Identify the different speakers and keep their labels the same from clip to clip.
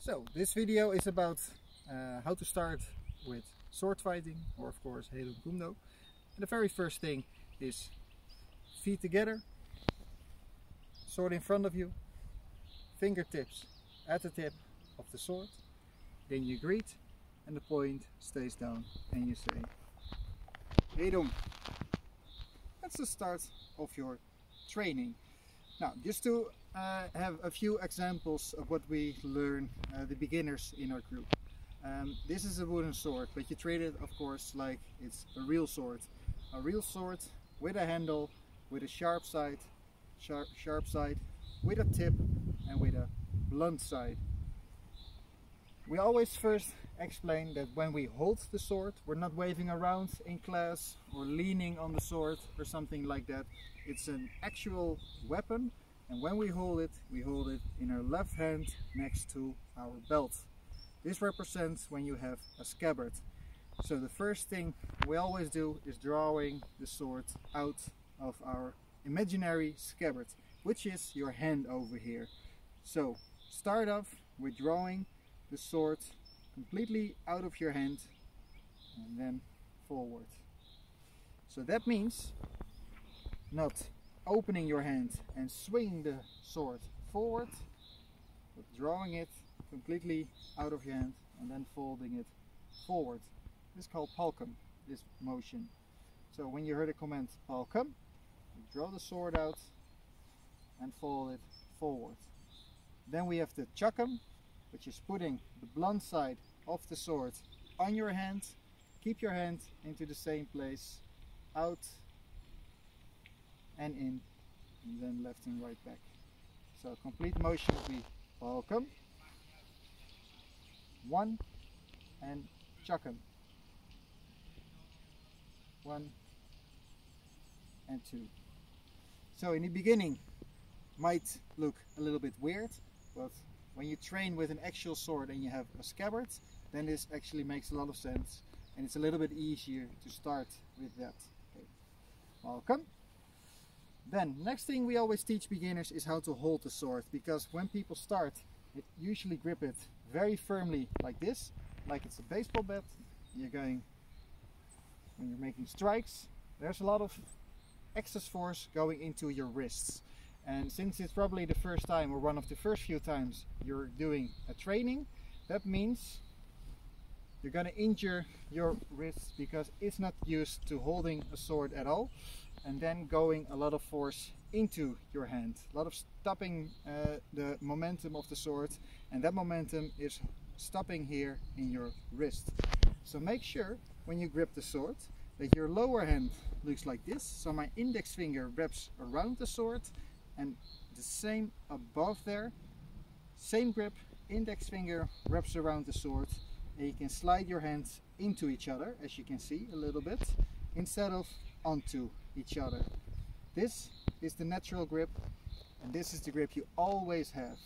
Speaker 1: So this video is about how to start with sword fighting, or of course Heilung Kumdo. And the very first thing is feet together, sword in front of you, fingertips at the tip of the sword. Then you greet and the point stays down and you say Heilung. That's the start of your training. Now, just to have a few examples of what we learn, the beginners in our group. This is a wooden sword, but you treat it, of course, like it's a real sword. A real sword with a handle, with a sharp side, with a tip, and with a blunt side. We always first explain that when we hold the sword, we're not waving around in class or leaning on the sword or something like that. It's an actual weapon, and when we hold it in our left hand next to our belt. This represents when you have a scabbard. So the first thing we always do is drawing the sword out of our imaginary scabbard, which is your hand over here. So start off with drawing the sword completely out of your hand and then forward. So that means not opening your hand and swinging the sword forward, but drawing it completely out of your hand and then folding it forward. This is called palcum, this motion. So when you heard the command palcum, you draw the sword out and fold it forward. Then we have the chakam, which is putting the blunt side of the sword on your hand. Keep your hand into the same place, out and in, and then left and right back. So complete motion will be palcum, 1 and chakam, 1 and 2. So in the beginning might look a little bit weird, but when you train with an actual sword and you have a scabbard, then this actually makes a lot of sense, and it's a little bit easier to start with that. Okay. Welcome. Then next thing we always teach beginners is how to hold the sword, because when people start, they usually grip it very firmly like this, like it's a baseball bat. You're going, when you're making strikes, there's a lot of excess force going into your wrists. And since it's probably the first time or one of the first few times you're doing a training, that means you're going to injure your wrists because it's not used to holding a sword at all, and then going a lot of force into your hand, a lot of stopping the momentum of the sword, and that momentum is stopping here in your wrist. So make sure when you grip the sword that your lower hand looks like this. So my index finger wraps around the sword, and the same above there, same grip, index finger wraps around the sword, and you can slide your hands into each other, as you can see a little bit, instead of onto each other. This is the natural grip, and this is the grip you always have.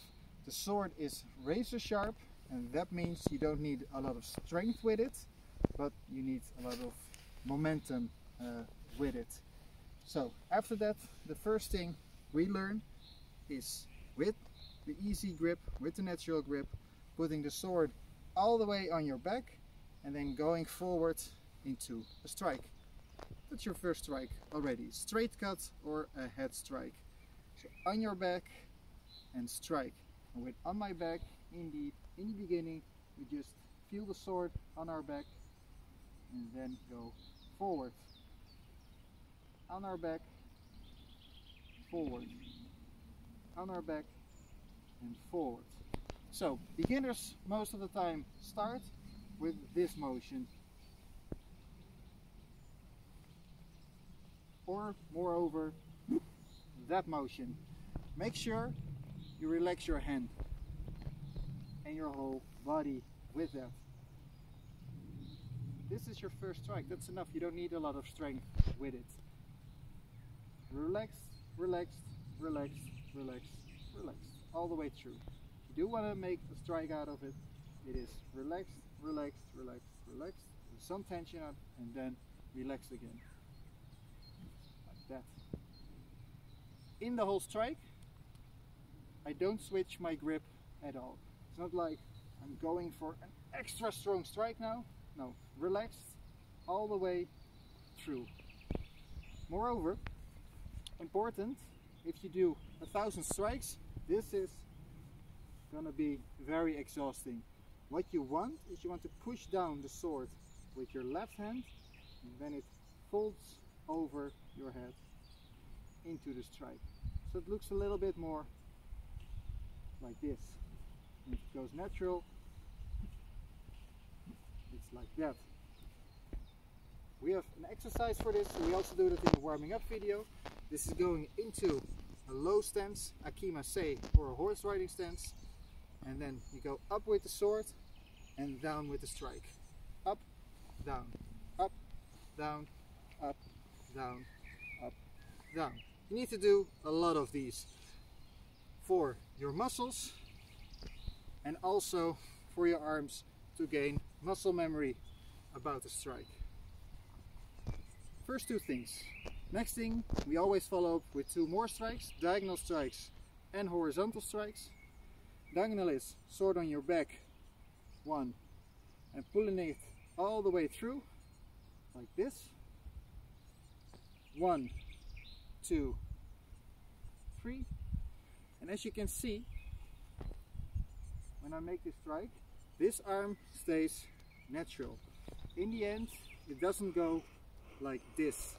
Speaker 1: The sword is razor sharp, and that means you don't need a lot of strength with it, but you need a lot of momentum with it. So after that, the first thing we learn is with the easy grip, with the natural grip, putting the sword all the way on your back and then going forward into a strike. That's your first strike already. Straight cut or a head strike. So on your back and strike. And with on my back, indeed, in the beginning, we just feel the sword on our back and then go forward. On our back, forward, on our back and forward. So beginners most of the time start with this motion, or moreover that motion. Make sure you relax your hand and your whole body with that. This is your first strike, that's enough. You don't need a lot of strength with it. Relaxed, relaxed, relaxed, relaxed, relaxed, all the way through. If you do want to make a strike out of it, it is relaxed, relaxed, relaxed, relaxed, with some tension out, and then relaxed again. Like that. In the whole strike, I don't switch my grip at all. It's not like I'm going for an extra strong strike now. No, relaxed all the way through. Moreover, important, if you do 1,000 strikes, this is gonna be very exhausting. What you want is you want to push down the sword with your left hand, and then it folds over your head into the strike. So it looks a little bit more like this. And if it goes natural, it's like that. We have an exercise for this, so we also do that in the warming up video. This is going into a low stance, a kima-sei, or a horse riding stance, and then you go up with the sword and down with the strike. Up, down, up, down, up, down, up, down. You need to do a lot of these for your muscles and also for your arms to gain muscle memory about the strike. First two things. Next thing, we always follow up with 2 more strikes, diagonal strikes and horizontal strikes. Diagonal is sword on your back, 1, and pulling it all the way through, like this. 1, 2, 3. And as you can see, when I make this strike, this arm stays natural. In the end, it doesn't go like this.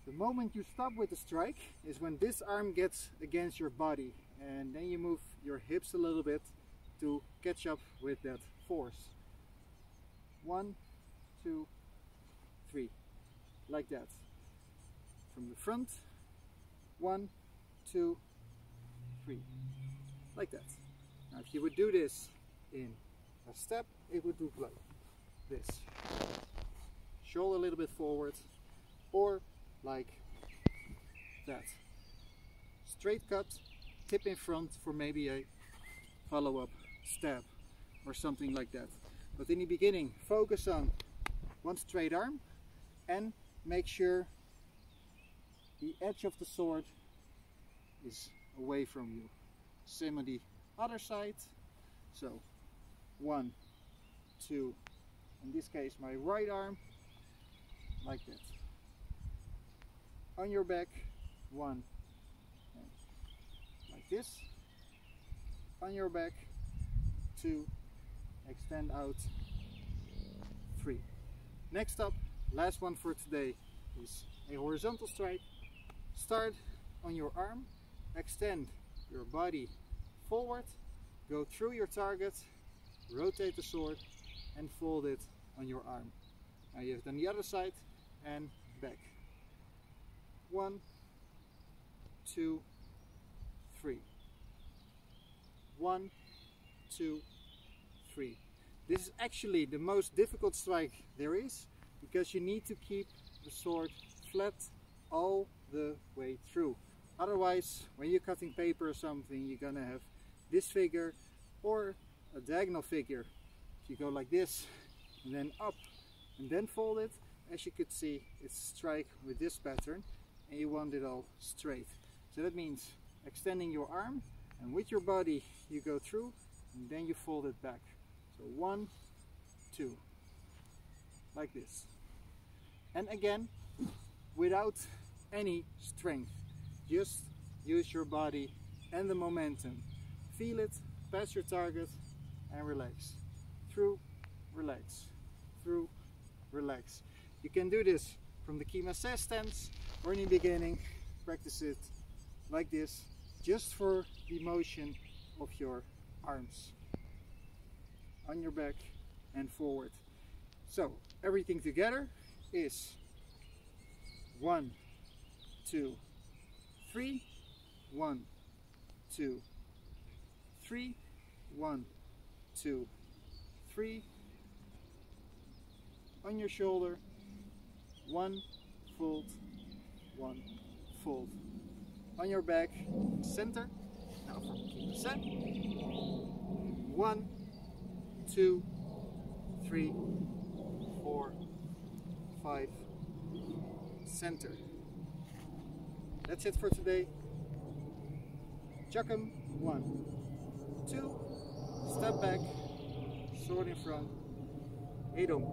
Speaker 1: The moment you stop with the strike is when this arm gets against your body, and then you move your hips a little bit to catch up with that force. 1, 2, 3, like that. From the front, 1, 2, 3, like that. Now if you would do this in a step, it would look like this. Shoulder a little bit forward, or like that. Straight cut, tip in front for maybe a follow-up stab or something like that. But in the beginning, focus on one straight arm and make sure the edge of the sword is away from you. Same on the other side. So 1, 2, in this case my right arm, like that. On your back, 1, and like this. On your back, 2, extend out, 3. Next up, last one for today, is a horizontal strike. Start on your arm, extend your body forward, go through your target, rotate the sword and fold it on your arm. Now you have done the other side and back. 1, 2, 3. 1, 2, 3. This is actually the most difficult strike there is, because you need to keep the sword flat all the way through. Otherwise, when you're cutting paper or something, you're gonna have this figure or a diagonal figure. If you go like this and then up and then fold it, as you could see, it's a strike with this pattern, and you want it all straight. So that means extending your arm, and with your body you go through and then you fold it back. So 1, 2, like this. And again, without any strength, just use your body and the momentum. Feel it, pass your target and relax. Through, relax. Through, relax. You can do this from the kima-sei stance, or in the beginning, practice it like this, just for the motion of your arms. On your back and forward. So, everything together is 1, 2, 3, 1, 2, 3, 1, 2, 3. On your shoulder, 1, fold, 1, fold. On your back, center. Now from kima-sei. 1, 2, 3, 4, 5, center. That's it for today. Chuck 'em. 1, 2, step back, sword in front, Edom.